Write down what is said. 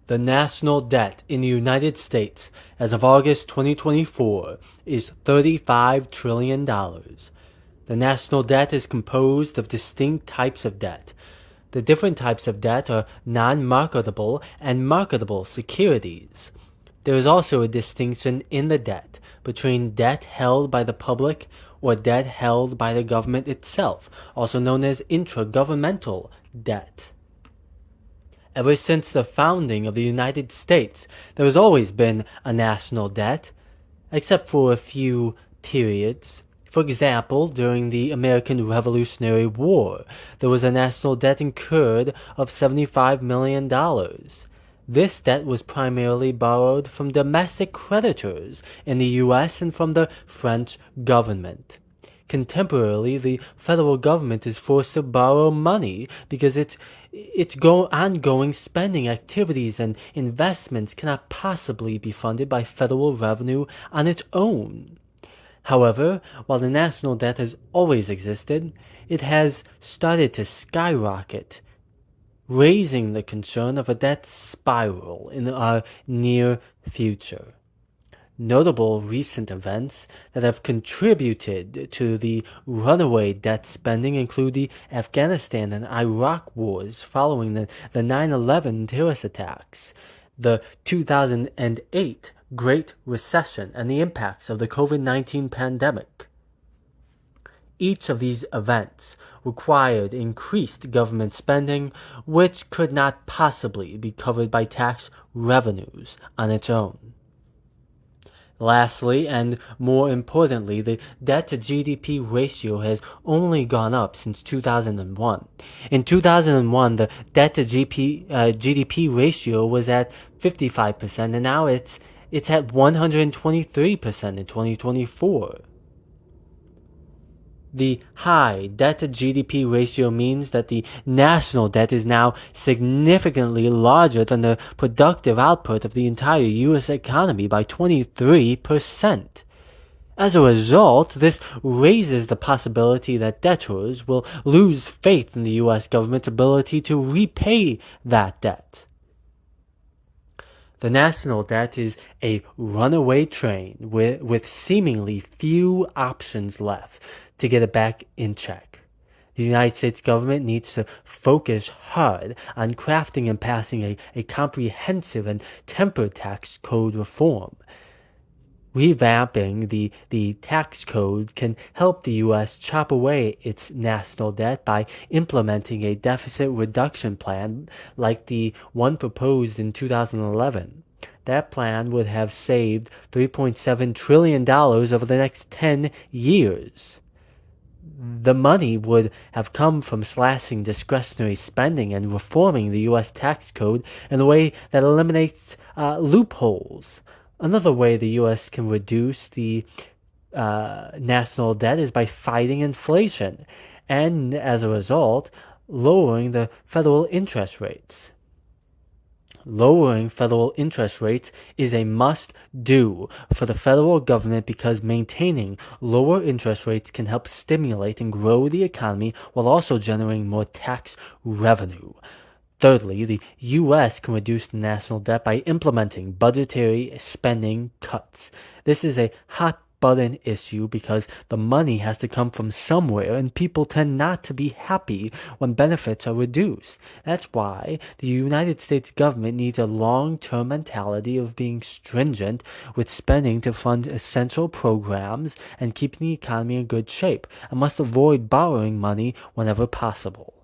The national debt in the United States as of August 2024 is $35 trillion. The national debt is composed of distinct types of debt. The different types of debt are non-marketable and marketable securities. There is also a distinction in the debt between debt held by the public or debt held by the government itself, also known as intra-governmental debt. Ever since the founding of the United States, there has always been a national debt, except for a few periods. For example, during the American Revolutionary War, there was a national debt incurred of $75 million. This debt was primarily borrowed from domestic creditors in the U.S. and from the French government. Contemporarily, the federal government is forced to borrow money because its ongoing spending activities and investments cannot possibly be funded by federal revenue on its own. However, while the national debt has always existed, it has started to skyrocket, raising the concern of a debt spiral in our near future. Notable recent events that have contributed to the runaway debt spending include the Afghanistan and Iraq wars following the 9/11 terrorist attacks, the 2008 Great Recession, and the impacts of the COVID-19 pandemic. Each of these events required increased government spending, which could not possibly be covered by tax revenues on its own. Lastly, and more importantly, the debt-to-GDP ratio has only gone up since 2001. In 2001, the debt-to-GDP ratio was at 55%, and now it's at 123% in 2024. The high debt-to-GDP ratio means that the national debt is now significantly larger than the productive output of the entire U.S. economy by 23%. As a result, this raises the possibility that debtors will lose faith in the U.S. government's ability to repay that debt. The national debt is a runaway train with seemingly few options left to get it back in check. The United States government needs to focus hard on crafting and passing a comprehensive and tempered tax code reform. Revamping the tax code can help the U.S. chop away its national debt by implementing a deficit reduction plan like the one proposed in 2011. That plan would have saved $3.7 trillion over the next 10 years. The money would have come from slashing discretionary spending and reforming the U.S. tax code in a way that eliminates loopholes. Another way the U.S. can reduce the national debt is by fighting inflation and, as a result, lowering the federal interest rates. Lowering federal interest rates is a must-do for the federal government because maintaining lower interest rates can help stimulate and grow the economy while also generating more tax revenue. Thirdly, the U.S. can reduce the national debt by implementing budgetary spending cuts. This is a hot-button issue because the money has to come from somewhere and people tend not to be happy when benefits are reduced. That's why the United States government needs a long-term mentality of being stringent with spending to fund essential programs and keeping the economy in good shape, and must avoid borrowing money whenever possible.